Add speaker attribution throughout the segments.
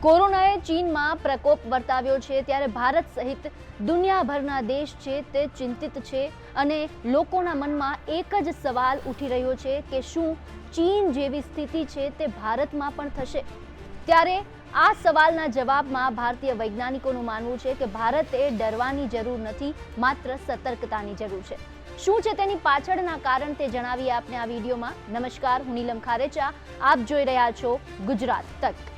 Speaker 1: કોરોનાએ ચીનમાં પ્રકોપ વર્તાવ્યો છે ત્યારે ભારત સહિત દુનિયાભરના દેશ છે તે ચિંતિત છે અને લોકોના મનમાં એક જ સવાલ ઉઠી રહ્યો છે કે શું ચીન જેવી સ્થિતિ છે તે ભારતમાં પણ થશે। ત્યારે આ સવાલના જવાબમાં ભારતીય વૈજ્ઞાનિકોનું માનવું છે કે ભારતે ડરવાની જરૂર નથી, માત્ર સતર્કતાની જરૂર છે। શું છે તેની પાછળના કારણ તે જણાવીએ આપને આ વિડીયોમાં। નમસ્કાર, હું નીલમ ખારેચા, આપ જોઈ રહ્યા છો ગુજરાત તક।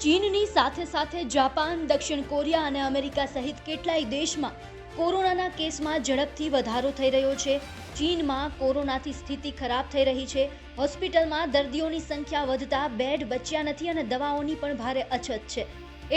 Speaker 1: ચીનની સાથે સાથે જાપાન, દક્ષિણ કોરિયા અને અમેરિકા સહિત કેટલાય દેશમાં કોરોનાના કેસમાં ઝડપથી વધારો થઈ રહ્યો છે। ચીનમાં કોરોનાથી સ્થિતિ ખરાબ થઈ રહી છે। હોસ્પિટલમાં દર્દીઓની સંખ્યા વધતા બેડ બચ્યા નથી અને દવાઓની પણ ભારે અછત છે।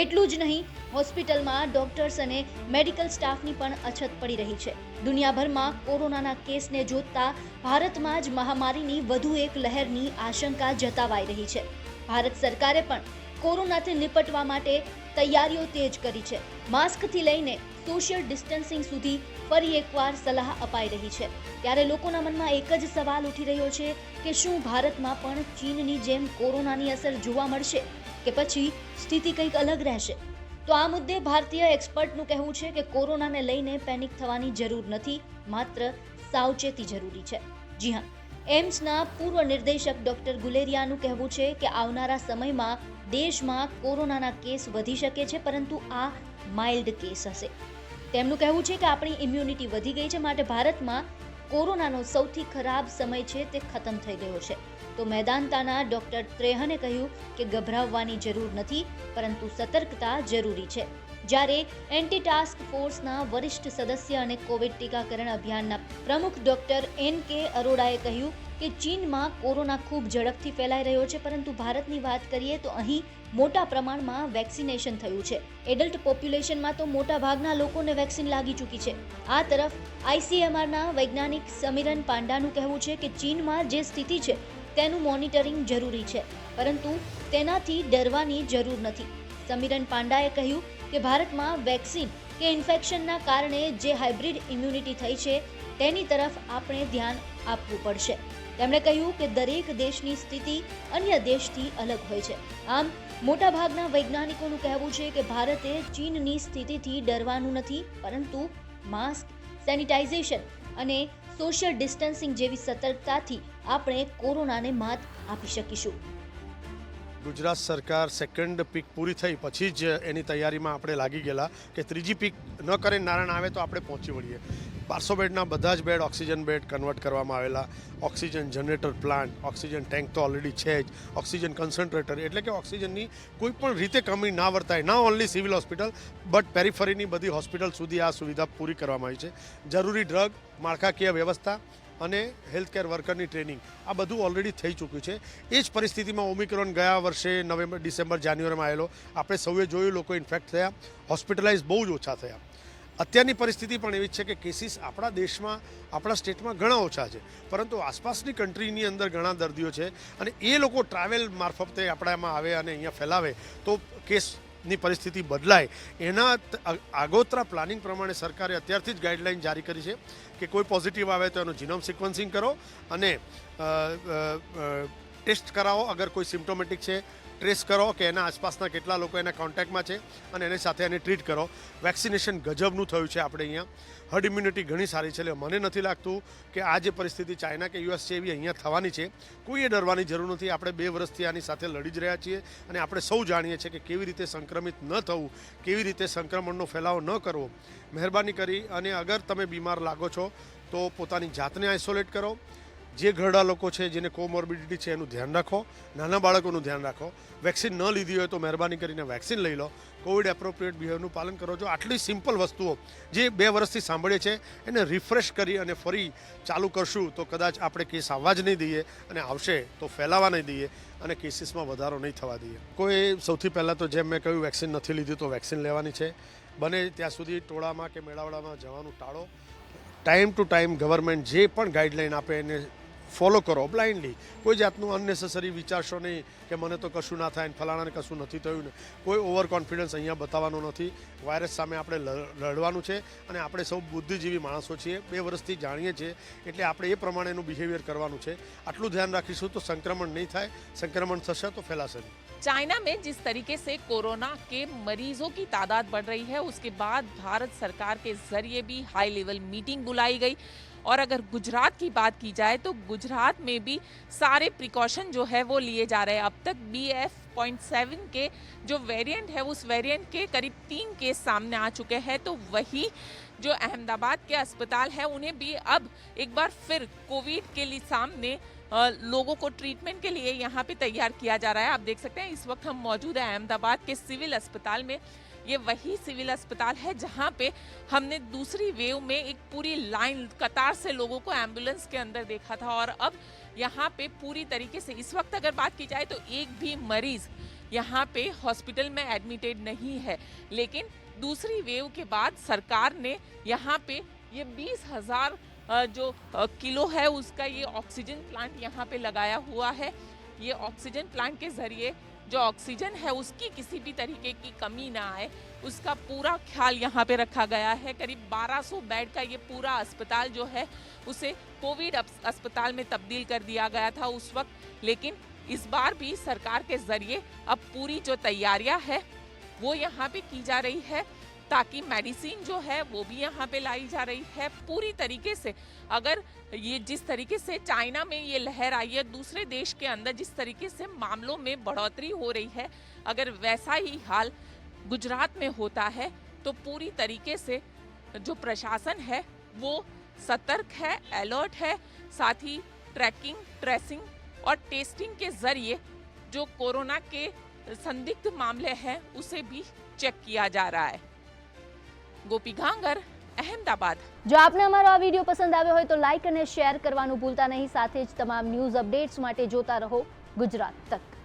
Speaker 1: એટલું જ નહીં, હોસ્પિટલમાં ડોક્ટર્સ અને મેડિકલ સ્ટાફની પણ અછત પડી રહી છે। દુનિયાભરમાં કોરોનાના કેસને જોતા ભારતમાં જ મહામારીની વધુ એક લહેરની આશંકા જતાવાઈ રહી છે। ભારત સરકારે પણ કોરોનાથી નિપટવા માટે તૈયારીઓ તેજ કરી છે। માસ્કથી લઈને સોશિયલ ડિસ્ટન્સિંગ સુધી ફરી એકવાર સલાહ અપાઈ રહી છે। ત્યારે લોકોના મનમાં એક જ સવાલ ઉઠી રહ્યો છે કે શું ભારતમાં પણ ચીનની જેમ કોરોનાની અસર જોવા મળશે કે પછી સ્થિતિ કંઈક અલગ રહેશે। તો આ મુદ્દે ભારતીય એક્સપર્ટનું કહેવું છે કે કોરોનાને લઈને પેનિક થવાની જરૂર નથી, માત્ર સાવચેતી જરૂરી છે। જી હા, એમ્સના પૂર્વ નિર્દેશક ડોક્ટર ગુલેરિયાનું કહેવું છે કે આવનારા સમયમાં દેશમાં કોરોનાના કેસ વધી શકે છે, પરંતુ આ માઇલ્ડ કેસ હશે। તેમનું કહેવું છે કે આપણી ઇમ્યુનિટી વધી ગઈ છે, માટે ભારતમાં કોરોનાનો સૌથી ખરાબ સમય છે તે ખતમ થઈ ગયો છે। તો મેદાંતાના ડોક્ટર ત્રેહને કહ્યું કે ગભરાવવાની જરૂર નથી, પરંતુ સતર્કતા જરૂરી છે। જ્યારે એન્ટી ટાસ્ક ફોર્સના વરિષ્ઠ સદસ્ય અને કોવિડ ટીકાકરણ અભિયાનના પ્રમુખ ડોક્ટર એન.કે. અરોડાએ કહ્યું કે ચીનમાં કોરોના ખૂબ ઝડપથી ફેલાઈ રહ્યો છે, પરંતુ ભારતની વાત કરીએ તો અહીં મોટા પ્રમાણમાં વેક્સિનેશન થયું છે। એડલ્ટ પોપ્યુલેશનમાં તો મોટા ભાગના લોકોને વેક્સિન લાગી ચૂકી છે। આ તરફ આઈસીએમઆરના વૈજ્ઞાનિક સમીરન પાંડાનું કહેવું છે કે ચીનમાં જે સ્થિતિ છે તેનું મોનિટરિંગ જરૂરી છે, પરંતુ તેનાથી ડરવાની જરૂર નથી। સમીરન પાંડાએ કહ્યું કે ભારતમાં વેક્સિન કે ઇન્ફેક્શનના કારણે જે હાઇબ્રિડ ઇમ્યુનિટી થઈ છે તેની તરફ આપણે ધ્યાન આપવું પડશે। તેમણે કહ્યું કે દરેક દેશની સ્થિતિ અન્ય દેશથી અલગ હોય છે। આમ મોટાભાગના વૈજ્ઞાનિકોનું કહેવું છે કે ભારતે ચીનની સ્થિતિથી ડરવાનું નથી, પરંતુ માસ્ક, સેનિટાઇઝેશન અને સોશિયલ ડિસ્ટન્સિંગ જેવી સતર્કતાથી આપણે કોરોનાને માત આપી શકીશું।
Speaker 2: ગુજરાત સરકાર સેકન્ડ પીક પૂરી થઈ પછી જ એની તૈયારીમાં આપણે લાગી ગયેલા કે ત્રીજી પીક ન કરે નારાયણ આવે તો આપણે પહોંચી વળીએ। 1200 બેડના બધા જ બેડ ઓક્સિજન બેડ કન્વર્ટ કરવામાં આવેલા। Oxygen generator plant, oxygen tank તો ઓલરેડી છે જ, ઓક્સિજન કન્સન્ટ્રેટર, એટલે કે ઓક્સિજનની કોઈ પણ રીતે કમી ના વર્તાય, ના ઓનલી સિવિલ હોસ્પિટલ બટ પેરીફરીની બધી હોસ્પિટલ સુધી આ સુવિધા પૂરી કરવામાં આવી છે। જરૂરી ડ્રગ, માળખાકીય વ્યવસ્થા અને હેલ્થકેર વર્કરની ટ્રેનિંગ આ બધું ઓલરેડી થઈ ચૂક્યું છે। એ જ પરિસ્થિતિમાં ઓમિક્રોન ગયા વર્ષે નવેમ્બર, ડિસેમ્બર, જાન્યુઆરીમાં આવેલો, આપણે સૌએ જોયું, લોકો ઇન્ફેક્ટ થયા, હોસ્પિટલાઇઝ બહુ જ ઓછા થયા। અત્યારની પરિસ્થિતિ પણ એવી છે કે કેસીસ આપણા દેશમાં, આપણા સ્ટેટમાં ઘણા ઓછા છે, પરંતુ આસપાસની કન્ટ્રીની અંદર ઘણા દર્દીઓ છે અને એ લોકો ટ્રાવેલ મારફતે આપણામાં આવે અને અહીંયા ફેલાવે તો કેસની પરિસ્થિતિ બદલાય। એના આગોતરા પ્લાનિંગ પ્રમાણે સરકારે અત્યારથી જ ગાઈડલાઇન જારી કરી છે કે કોઈ પોઝિટિવ આવે તો એનું જીનોમ સિક્વન્સિંગ કરો અને ટેસ્ટ કરાવો, અગર કોઈ સિમ્પ્ટોમેટિક છે ટ્રેસ કરો કે એના આસપાસના કેટલા લોકો એના કોન્ટેક્ટમાં છે અને એની સાથે એને ટ્રીટ કરો। વેક્સિનેશન ગજબનું થયું છે આપણે અહીંયા, હર્ડ ઇમ્યુનિટી ઘણી સારી છે, એટલે મને નથી લાગતું કે આ જે પરિસ્થિતિ ચાઇના કે યુએસ છે એવી અહીંયા થવાની છે। કોઈએ ડરવાની જરૂર નથી। આપણે 2 વર્ષથી આની સાથે લડી જ રહ્યા છીએ અને આપણે સૌ જાણીએ છીએ કે કેવી રીતે સંક્રમિત ન થવું, કેવી રીતે સંક્રમણનો ફેલાવો ન કરવો। મહેરબાની કરી અને અગર તમે બીમાર લાગો છો તો પોતાની જાતને આઇસોલેટ કરો। જે ઘરડા લોકો છે, જેને કોમોર્બિડિટી છે, એનું ધ્યાન રાખો, નાના બાળકોનું ધ્યાન રાખો। વેક્સિન ન લીધી હોય તો મહેરબાની કરીને વેક્સિન લઈ લો। કોવિડ એપ્રોપ્રિએટ બિહેવિયરનું પાલન કરો। જો આટલી સિમ્પલ વસ્તુઓ જે 2 વર્ષથી સાંભળીએ છે એને રિફ્રેશ કરી અને ફરી ચાલુ કરશું તો કદાચ આપણે કેસ આવવા જ નહીં દઈએ અને આવશે તો ફેલાવા નહીં દઈએ અને કેસીસમાં વધારો નહીં થવા દઈએ। કોઈ સૌથી પહેલાં તો જેમ મેં કહ્યું, વેક્સિન નથી લીધી તો વેક્સિન લેવાની છે। બને ત્યાં સુધી ટોળામાં કે મેળાવડામાં જવાનું ટાળો। ટાઈમ ટુ ટાઈમ ગવર્મેન્ટ જે પણ ગાઈડલાઇન આપે એને ફોલો કરો બ્લાઇન્ડલી. કોઈ જાતનું અનનેસેસરી વિચારશો નહીં કે મને તો કશું ના થાય ને ફલાણાને કશું નથી થયું ને. કોઈ ઓવર કોન્ફિડન્સ અહીંયા બતાવવાનો નથી. વાયરસ સામે આપણે લડવાનું છે અને આપણે સૌ બુદ્ધિજીવી માણસો છીએ, 2 વર્ષથી જાણીએ છીએ, એટલે આપણે એ પ્રમાણેનું બિહેવિયર કરવાનું છે. આટલું ધ્યાન રાખીશું તો સંક્રમણ નહીં થાય, સંક્રમણ થશે તો ફેલાશે નહીં.
Speaker 3: चाइना में जिस तरीके से कोरोना के मरीजों की तादाद बढ़ रही है, उसके बाद भारत सरकार के जरिए भी हाई लेवल मीटिंग बुलाई गई। और अगर गुजरात की बात की जाए तो गुजरात में भी सारे प्रिकॉशन जो है वो लिए जा रहे हैं। अब तक BF.7 के जो वेरिएंट है उस वेरिएंट के करीब 3 केस सामने आ चुके हैं। तो वही जो अहमदाबाद के अस्पताल है उन्हें भी अब एक बार फिर कोविड के लिए सामने लोगों को ट्रीटमेंट के लिए यहाँ पे तैयार किया जा रहा है। आप देख सकते हैं इस वक्त हम मौजूद हैं अहमदाबाद के सिविल अस्पताल में। ये वही सिविल अस्पताल है जहाँ पे हमने दूसरी वेव में एक पूरी लाइन कतार से लोगों को एम्बुलेंस के अंदर देखा था, और अब यहाँ पे पूरी तरीके से इस वक्त अगर बात की जाए तो एक भी मरीज यहाँ पे हॉस्पिटल में एडमिटेड नहीं है। लेकिन दूसरी वेव के बाद सरकार ने यहाँ पे ये 20,000 जो किलो है उसका ये ऑक्सीजन प्लांट यहाँ पे लगाया हुआ है। ये ऑक्सीजन प्लांट के जरिए जो ऑक्सीजन है उसकी किसी भी तरीके की कमी ना आए उसका पूरा ख्याल यहाँ पे रखा गया है। करीब 1200 बेड का ये पूरा अस्पताल जो है उसे कोविड अस्पताल में तब्दील कर दिया गया था उस वक्त। लेकिन इस बार भी सरकार के जरिए अब पूरी जो तैयारियां है वो यहाँ पे की जा रही है, ताकि मेडिसिन जो है वो भी यहाँ पे लाई जा रही है पूरी तरीके से। अगर ये जिस तरीके से चाइना में ये लहर आई है, दूसरे देश के अंदर जिस तरीके से मामलों में बढ़ोतरी हो रही है, अगर वैसा ही हाल गुजरात में होता है तो पूरी तरीके से जो प्रशासन है वो सतर्क है, अलर्ट है। साथ ही ट्रैकिंग, ट्रेसिंग और टेस्टिंग के जरिए जो कोरोना के संदिग्ध मामले हैं उसे भी चेक किया जा रहा है। गोपी घांगर, अहमदाबाद।
Speaker 1: જો આપને અમારો આ વિડીયો પસંદ આવ્યો હોય તો લાઈક અને શેર કરવાનું ભૂલતા નહીં. સાથે જ તમામ ન્યૂઝ અપડેટ્સ માટે જોતા રહો ગુજરાત તક.